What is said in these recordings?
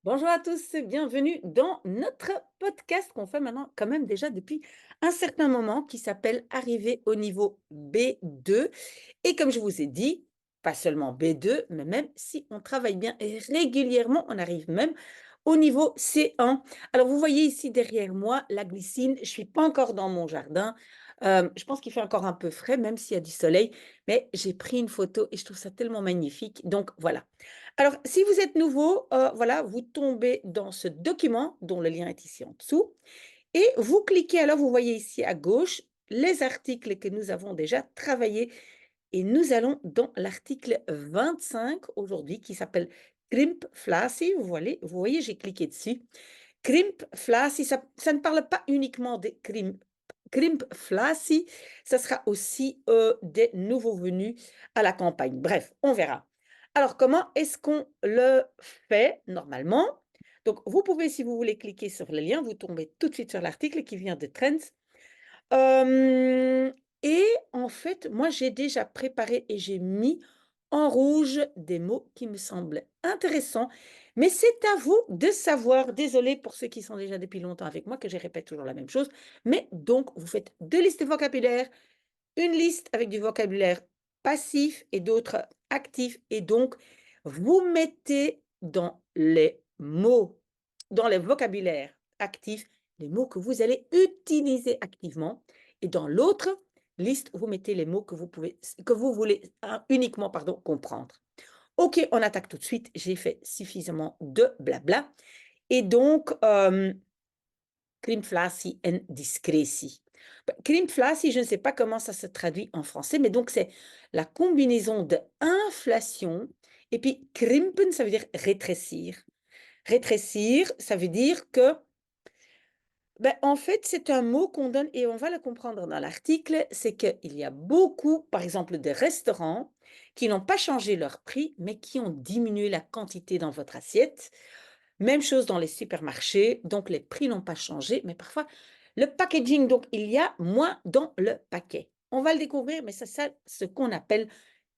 Bonjour à tous, bienvenue dans notre podcast qu'on fait maintenant quand même déjà depuis un certain moment qui s'appelle Arriver au niveau B2. Et comme je vous ai dit, pas seulement B2, mais même si on travaille bien et régulièrement, on arrive même au niveau C1. Alors vous voyez ici derrière moi la glycine, je ne suis pas encore dans mon jardin. Je pense qu'il fait encore un peu frais, même s'il y a du soleil, mais j'ai pris une photo et je trouve ça tellement magnifique. Donc voilà. Alors, si vous êtes nouveau, voilà, vous tombez dans ce document dont le lien est ici en dessous et vous cliquez alors, vous voyez ici à gauche les articles que nous avons déjà travaillés et nous allons dans l'article 25 aujourd'hui qui s'appelle Krimpflassie. Vous voyez, j'ai cliqué dessus. Krimpflassie, ça ne parle pas uniquement des Krimpflassie, ça sera aussi des nouveaux venus à la campagne. Bref, on verra. Alors, comment est-ce qu'on le fait normalement? Donc, vous pouvez, si vous voulez, cliquer sur le lien, vous tombez tout de suite sur l'article qui vient de Trends. Hem et en fait, moi, j'ai déjà préparé et j'ai mis en rouge des mots qui me semblent intéressants, mais c'est à vous de savoir. Désolée pour ceux qui sont déjà depuis longtemps avec moi que je répète toujours la même chose, mais donc vous faites 2 listes de vocabulaire, une liste avec du vocabulaire passif et d'autres actifs et donc vous mettez dans les mots, dans les vocabulaires actifs, les mots que vous allez utiliser activement et dans l'autre liste, vous mettez les mots que vous voulez uniquement comprendre. OK, on attaque tout de suite. J'ai fait suffisamment de blabla et donc Krimflassie en discrétie. Bah, Krimflassie, je ne sais pas comment ça se traduit en français, mais donc c'est la combinaison de inflation et puis krimpen, ça veut dire rétrécir. Rétrécir, ça veut dire que, ben, en fait, c'est un mot qu'on donne et on va le comprendre dans l'article, c'est qu'il y a beaucoup, par exemple, de restaurants qui n'ont pas changé leur prix, mais qui ont diminué la quantité dans votre assiette. Même chose dans les supermarchés, donc les prix n'ont pas changé, mais parfois le packaging, donc il y a moins dans le paquet. On va le découvrir, mais c'est ça ce qu'on appelle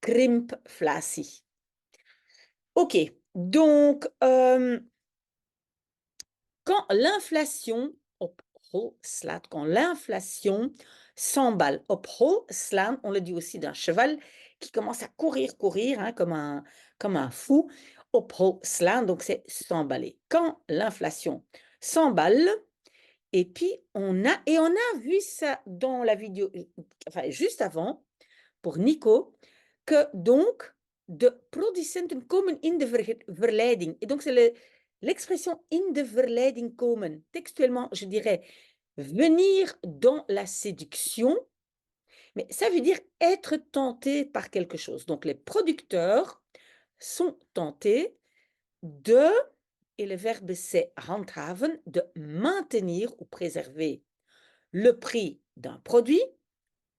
krimpflassie. OK, donc quand l'inflation quand l'inflation s'emballe, opholslaan, on le dit aussi d'un cheval qui commence à courir, hein, comme un fou. Opholslaan, donc c'est s'emballer. Quand l'inflation s'emballe, et puis on a vu ça dans la vidéo, enfin juste avant, pour Nico, que donc de producenten komen in de verleiding. Et donc c'est l'expression in de verleiding komen. Textuellement, je dirais venir dans la séduction, mais ça veut dire être tenté par quelque chose. Donc les producteurs sont tentés de, et le verbe c'est handhaven, de maintenir ou préserver le prix d'un produit,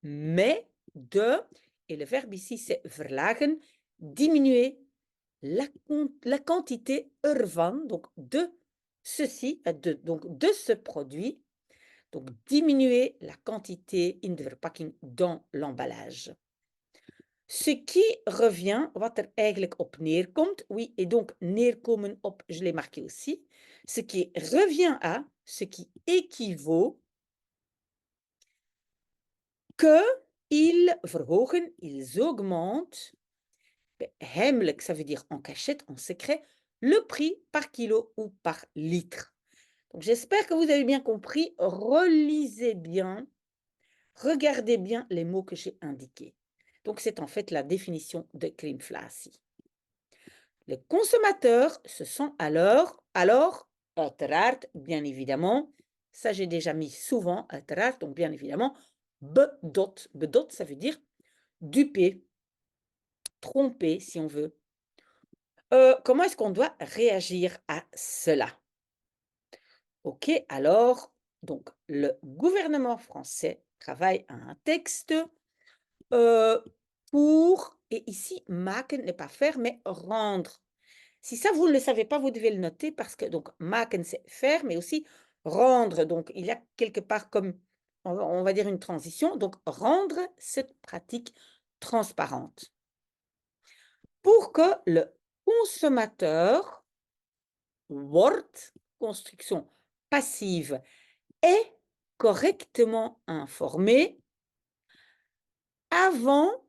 mais de, et le verbe ici c'est verlagen, diminuer la quantité ervan, donc de ceci, donc de ce produit, donc diminuer la quantité in de verpakking dans l'emballage. Ce qui revient, wat er eigenlijk op neerkomt, oui, et donc neerkomen op, je l'ai marqué aussi, ce qui revient à, ce qui équivaut que ils verhogen, ils augmentent, heimelijk, ça veut dire en cachette, en secret, le prix par kilo ou par litre. Donc j'espère que vous avez bien compris. Relisez bien, regardez bien les mots que j'ai indiqués. Donc c'est en fait la définition de krimflassie. Les consommateurs se sont alors, uiteraard, bien évidemment, ça j'ai déjà mis souvent, uiteraard, donc bien évidemment, bedot. Bedot, ça veut dire duper, tromper, si on veut. Comment est-ce qu'on doit réagir à cela? OK, alors, donc le gouvernement français travaille à un texte euh, pour, et ici, maken n'est pas faire, mais rendre. Si ça, vous ne le savez pas, vous devez le noter parce que, donc, maken, c'est faire, mais aussi rendre. Donc, il y a quelque part comme, on va dire une transition. Donc, rendre cette pratique transparente. Pour que le consommateur wordt, construction passive, est correctement informé avant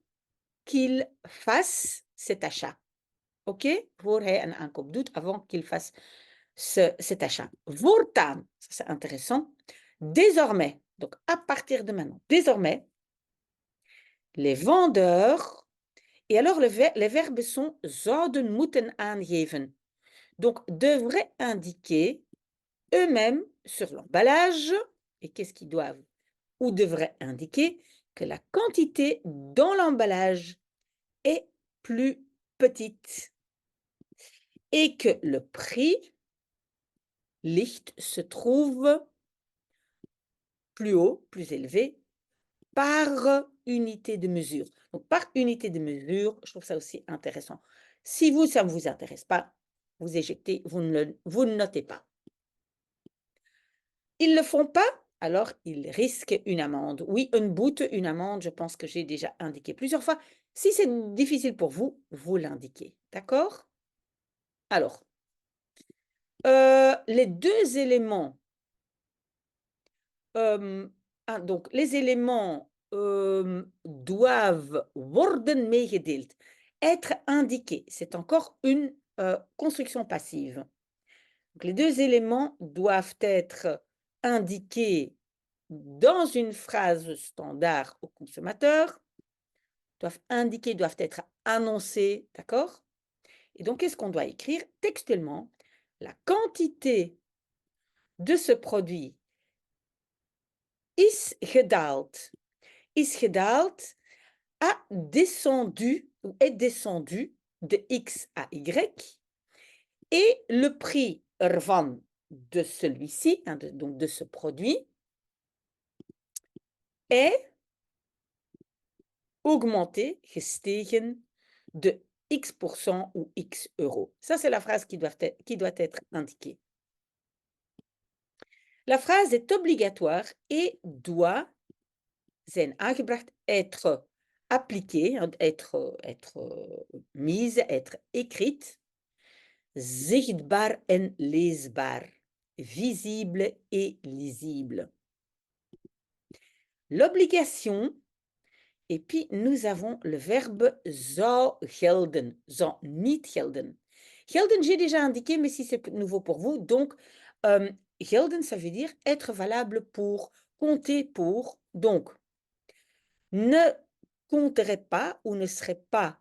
qu'il fasse cet achat. OK? Voor hij een aankoop doet, avant qu'il fasse cet achat. Voortaan, ça c'est intéressant. Désormais, donc à partir de maintenant, désormais, les vendeurs, et alors les verbes sont zouden moeten aangeven. Donc, devraient indiquer eux-mêmes sur l'emballage, et qu'est-ce qu'ils doivent ou devraient indiquer que la quantité dans l'emballage est plus petite et que le prix licht se trouve plus haut, plus élevé, par unité de mesure. Donc, par unité de mesure, je trouve ça aussi intéressant. Si vous, ça ne vous intéresse pas, vous éjectez, vous ne notez pas. Ils ne le font pas, alors ils risquent une amende. Oui, une boete, une amende, je pense que j'ai déjà indiqué plusieurs fois. Si c'est difficile pour vous, vous l'indiquez. D'accord? Alors, les deux éléments, donc les éléments doivent worden meegedeeld, être indiqués. C'est encore une construction passive. Donc, les deux éléments doivent être indiqués dans une phrase standard au consommateur, doivent indiquer, doivent être annoncés, d'accord? Et donc, qu'est-ce qu'on doit écrire? Textuellement, la quantité de ce produit is gedaald. Is gedaald a descendu ou est descendu de X à Y et le prix ervan, de celui-ci, hein, donc de ce produit, est augmenté, gestegen, de X% ou X euros. Ça, c'est la phrase qui doit être indiquée. La phrase est obligatoire et doit zijn aangebracht, être appliquée, être mise, être écrite, zichtbaar en leesbaar, visible et lisible. L'obligation, et puis nous avons le verbe zou gelden, zou niet gelden. Gelden, j'ai déjà indiqué, mais si c'est nouveau pour vous, donc gelden, ça veut dire être valable pour, compter pour. Donc, ne compterait pas ou ne serait pas,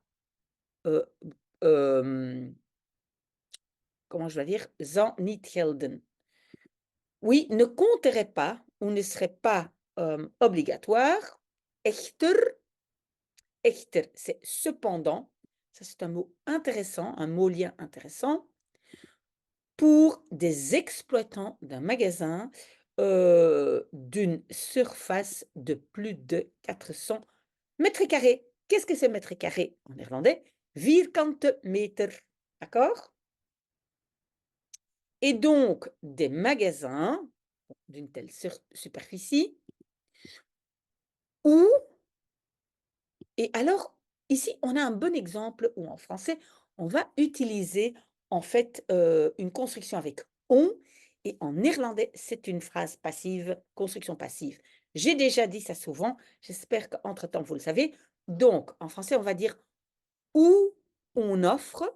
comment je vais dire, zou niet gelden. Oui, ne compterait pas ou ne serait pas obligatoire. Echter, echter, c'est cependant, ça c'est un mot intéressant, un mot lien intéressant, pour des exploitants d'un magasin d'une surface de plus de 400 mètres carrés. Qu'est-ce que c'est mètres carrés en néerlandais? Vierkante meter, d'accord? Et donc, des magasins d'une telle superficie où, et alors, ici, on a un bon exemple où en français, on va utiliser en fait une construction avec on, et en néerlandais, c'est une phrase passive, construction passive. J'ai déjà dit ça souvent, j'espère qu'entre-temps, vous le savez. Donc, en français, on va dire où on offre,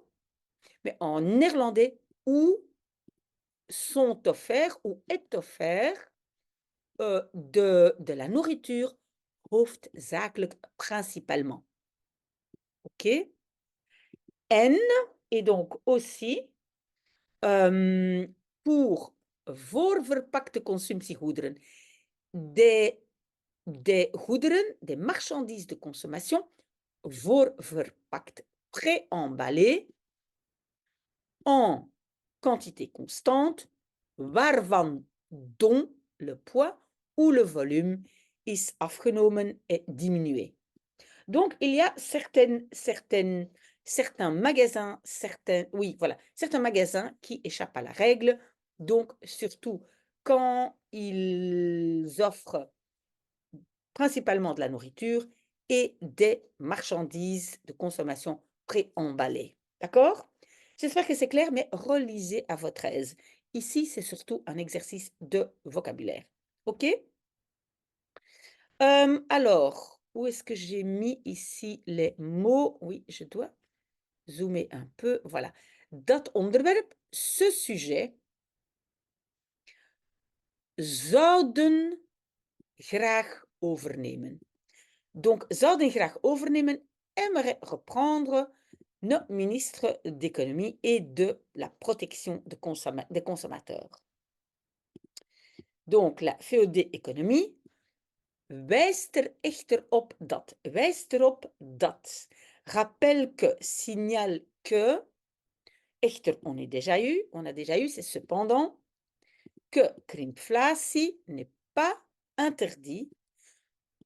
mais en néerlandais, où sont offerts ou est offert de la nourriture, hoofdzakelijk, principalement. OK? En, et donc aussi, pour voorverpakte consumptiegoederen, des goederen, des marchandises de consommation, voorverpakt, pré-emballées, en quantité constante, waarvan, dont le poids ou le volume is afgenomen est diminué. Donc, il y a certains magasins, certains magasins qui échappent à la règle. Donc, surtout quand ils offrent principalement de la nourriture et des marchandises de consommation pré-emballées. D'accord? J'espère que c'est clair, mais relisez à votre aise. Ici, c'est surtout un exercice de vocabulaire. OK? Alors, où est-ce que j'ai mis ici les mots? Oui, je dois zoomer un peu. Voilà. Dat onderwerp, ce sujet, zouden graag overnemen. Donc, zouden graag overnemen, aimerait reprendre notre ministre d'économie et de la protection des consommateurs. Donc, la VOD-economie wijst er echter op dat. Wijst erop dat. Rappelle que, signale que, echter, on a déjà eu, c'est cependant, que krimflatie n'est pas interdit,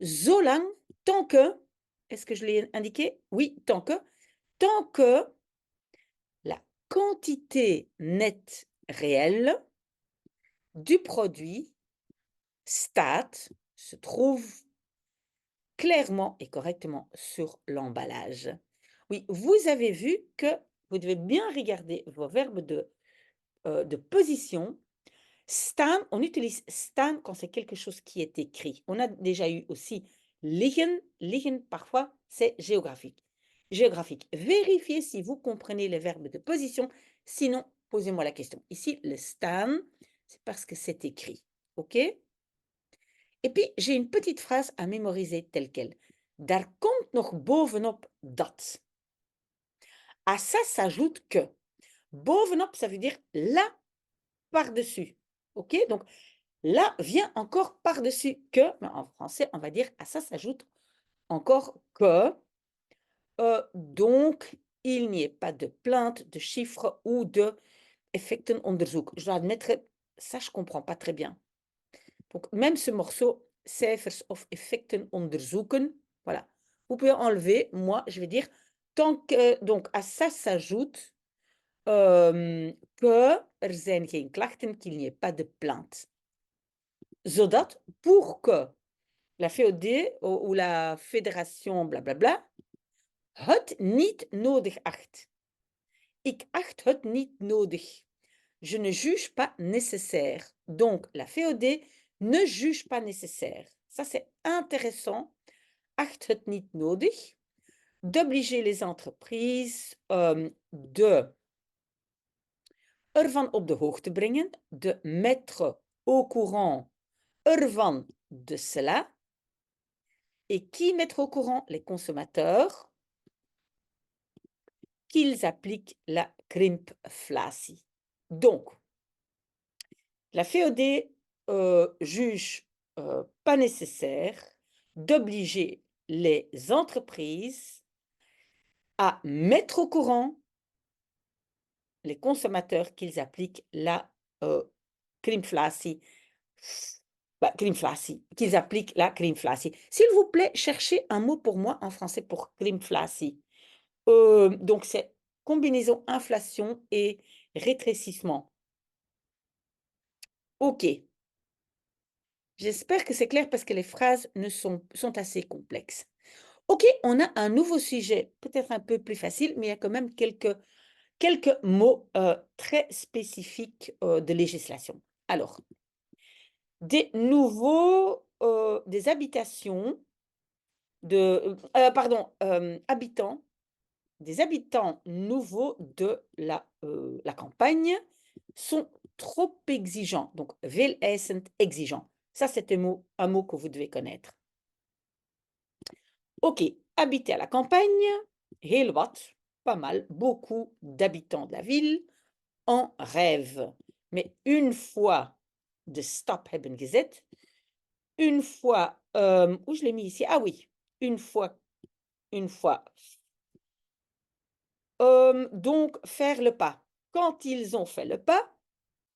zolang, tant que, est-ce que je l'ai indiqué? Oui, tant que la quantité nette réelle du produit staat se trouve clairement et correctement sur l'emballage. Oui, vous avez vu que vous devez bien regarder vos verbes de position. Staan, on utilise staan quand c'est quelque chose qui est écrit. On a déjà eu aussi liggen. Liggen, parfois, c'est géographique. Géographique. Vérifiez si vous comprenez les verbes de position. Sinon, posez-moi la question. Ici, le staan, c'est parce que c'est écrit. OK? Et puis, j'ai une petite phrase à mémoriser telle quelle. Daar komt nog bovenop dat. À ça s'ajoute que. Bovenop, ça veut dire là, par-dessus. OK? Donc, là vient encore par-dessus que, mais en français, on va dire à ça s'ajoute encore que. Donc, il n'y ait pas de plainte, de chiffres ou de effectenonderzoek. Je dois admettre, ça, je ne comprends pas très bien. Donc, même ce morceau, cijfers of effecten onderzoeken, voilà. Vous pouvez enlever, moi, je vais dire, tant que, donc, à ça s'ajoute que er zijn geen klachten, qu'il n'y ait pas de plainte. Zodat, pour que la VOD ou la fédération blablabla het niet nodig acht. Ik acht het niet nodig. Je ne juge pas nécessaire. Donc, la VOD ne juge pas nécessaire. Ça, c'est intéressant. Acht het niet nodig. D'obliger les entreprises de ervan op de hoogte brengen, de mettre au courant ervan de cela. Et qui mettre au courant? Les consommateurs qu'ils appliquent la krimpflatie. Donc, la VOD juge pas nécessaire d'obliger les entreprises à mettre au courant les consommateurs qu'ils appliquent la krimpflatie. Qu'ils appliquent la krimpflatie. S'il vous plaît, cherchez un mot pour moi en français pour krimpflatie. Donc, c'est combinaison inflation et rétrécissement. OK. J'espère que c'est clair parce que les phrases sont assez complexes. OK, on a un nouveau sujet, peut-être un peu plus facile, mais il y a quand même quelques mots très spécifiques de législation. Alors, des habitations habitants, des habitants nouveaux de la campagne sont trop exigeants. Donc, veel eisend, exigeant. Ça, c'est un mot que vous devez connaître. OK, habiter à la campagne, heel wat, pas mal, beaucoup d'habitants de la ville en rêvent. Mais une fois de stop hebben gezet, une fois, où je l'ai mis ici? Ah oui, une fois, donc faire le pas. Quand ils ont fait le pas,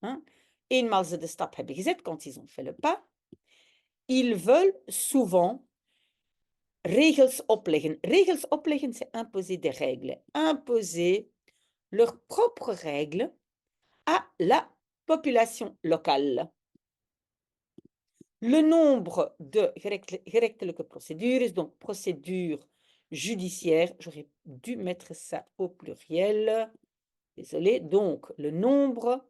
hein, eenmaal ze de stap hebben gezet, quand ils ont fait le pas, ils veulent souvent regels opleggen. Regels opleggen, c'est imposer des règles. Imposer leurs propres règles à la population locale. Le nombre de gerechtelijke procédures, donc procédures judiciaires, j'aurais dû mettre ça au pluriel. Désolé. Donc, le nombre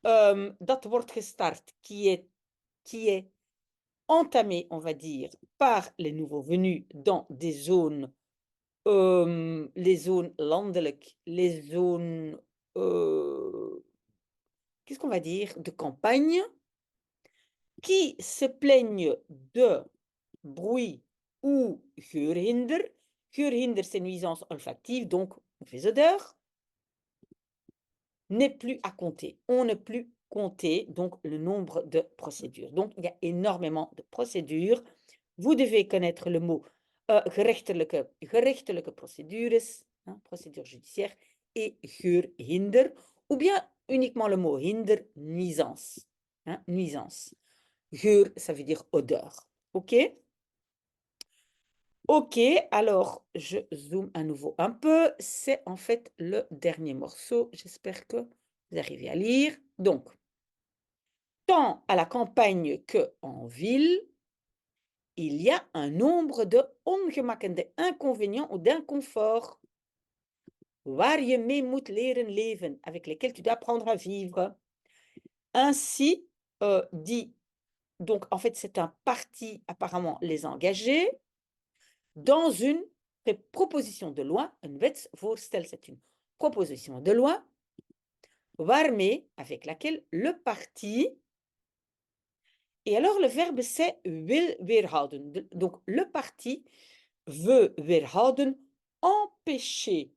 dat wordt gestart, qui est entamé, on va dire, par les nouveaux venus dans des zones, les zones landelijk, les zones, qu'est-ce qu'on va dire, de campagne, qui se plaignent de bruit ou geurhinder. Geurhinder, c'est nuisance olfactive, donc mauvaise odeur, n'est plus à compter. On ne plus compter donc le nombre de procédures. Donc, il y a énormément de procédures. Vous devez connaître le mot gerechtelijke procedures, hein, procédure judiciaire, et geurhinder, ou bien uniquement le mot hinder, nuisance. Hein, nuisance. Geur, ça veut dire odeur. OK? OK, alors je zoome à nouveau un peu. C'est en fait le dernier morceau. J'espère que vous arrivez à lire. Donc, tant à la campagne qu'en ville, il y a un nombre de ongemakken, d'inconvénients ou d'inconforts waar je mee moet leren leven, avec lesquels tu dois apprendre à vivre. Ainsi, dit, donc en fait c'est un parti apparemment les engagés, dans une proposition de loi, een wetsvoorstel, c'est une proposition de loi, waarmee, avec laquelle le parti, et alors le verbe c'est wil weerhouden. Donc le parti veut weerhouden, empêcher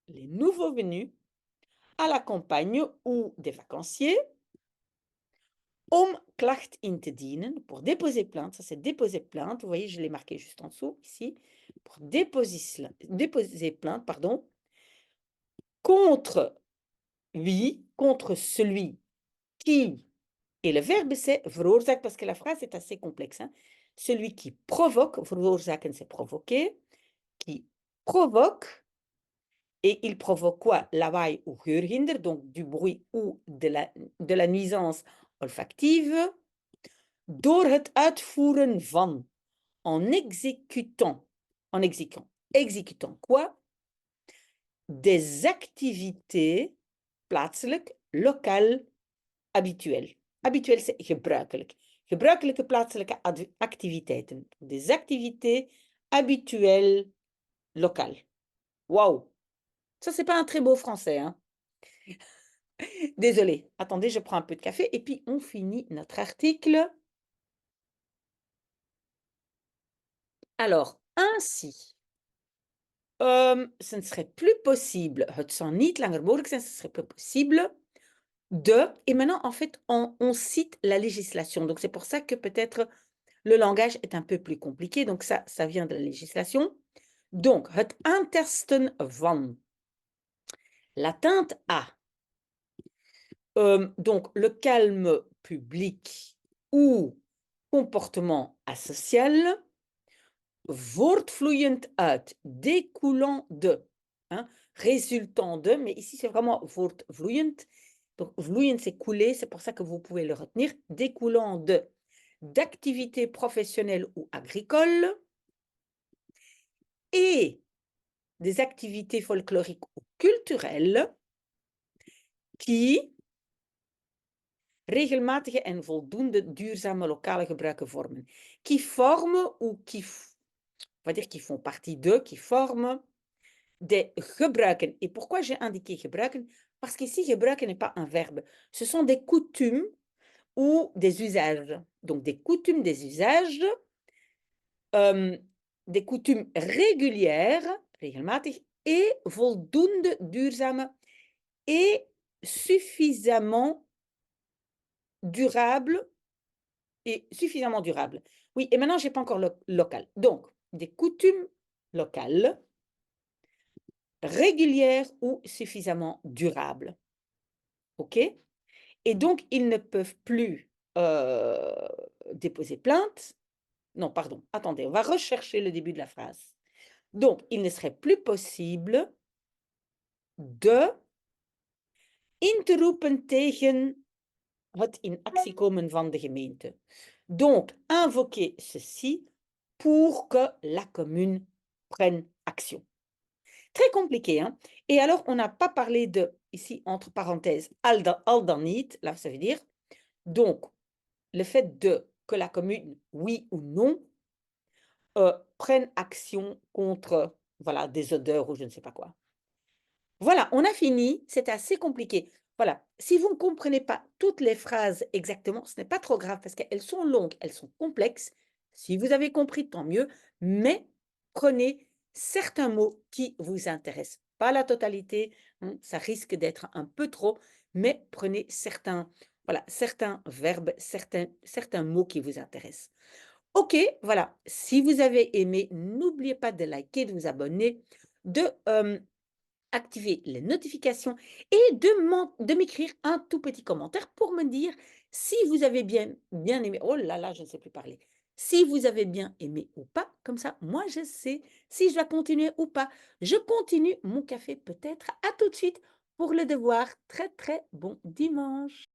les nouveaux venus à la campagne ou des vacanciers om klacht in te dienen, pour déposer plainte, ça c'est déposer plainte, vous voyez, je l'ai marqué juste en dessous, ici, pour déposer plainte, pardon, contre lui, contre celui qui, et le verbe c'est veroorzaakt, parce que la phrase est assez complexe, hein, celui qui provoque, veroorzaken c'est provoquer, qui provoque, et il provoque quoi? Lawaai ou geurhinder, donc du bruit ou de la nuisance olfactive, door het uitvoeren van, en exécutant quoi? Des activités plaatselijk, lokaal, habituel. Habituel, c'est gebruikelijk. Gebruikelijke plaatselijke activiteiten. Des activités habituelles locales. Waouh! Ça, c'est pas un très beau français, hein? Désolée. Attendez, je prends un peu de café et puis on finit notre article. Alors, ainsi, ce ne serait plus possible, het zou niet langer mogelijk zijn, ce serait plus possible de, et maintenant, en fait, on cite la législation. Donc, c'est pour ça que peut-être le langage est un peu plus compliqué. Donc, ça vient de la législation. Donc, het aantasten van, l'atteinte à, donc, le calme public ou comportement asocial, voortvloeiend uit, découlant de, hein, résultant de, mais ici c'est vraiment voortvloeiend. Donc, vloeiend c'est couler, c'est pour ça que vous pouvez le retenir, découlant de, d'activités professionnelles ou agricoles et des activités folkloriques ou culturelles qui regelmatige en voldoende duurzame lokale gebruiken vormen. Qui forment ou qui, on va dire qui font partie de, qui forment des gebruiken. Et pourquoi j'ai indiqué gebruiken? Parce qu'ici, gebruiken n'est pas un verbe. Ce sont des coutumes ou des usages. Donc, des coutumes, des usages, des coutumes régulières, regelmatig, et voldoende duurzame, et suffisamment durable, et suffisamment durable. Oui, et maintenant, je n'ai pas encore le local. Donc, des coutumes locales, régulières ou suffisamment durables. OK? Et donc, ils ne peuvent plus déposer plainte. Non, pardon, attendez, on va rechercher le début de la phrase. Donc, il ne serait plus possible de in te roepen tegen het in actie komen van de gemeente. Donc, invoquer ceci pour que la commune prenne action. Très compliqué, hein? Et alors, on n'a pas parlé de, ici, entre parenthèses, all dan niet, là, ça veut dire, donc, le fait de que la commune, oui ou non, prenne action contre, voilà, des odeurs ou je ne sais pas quoi. Voilà, on a fini, c'était assez compliqué. Voilà, si vous ne comprenez pas toutes les phrases exactement, ce n'est pas trop grave parce qu'elles sont longues, elles sont complexes. Si vous avez compris, tant mieux, mais prenez certains mots qui vous intéressent. Pas la totalité, hein, ça risque d'être un peu trop, mais prenez certains, voilà, certains verbes, certains mots qui vous intéressent. OK, voilà, si vous avez aimé, n'oubliez pas de liker, de vous abonner, de, activer les notifications et de m'écrire un tout petit commentaire pour me dire si vous avez bien aimé. Oh là là, je ne sais plus parler. Si vous avez bien aimé ou pas, comme ça, moi je sais si je dois continuer ou pas. Je continue mon café peut-être. À tout de suite pour le devoir. Très très bon dimanche.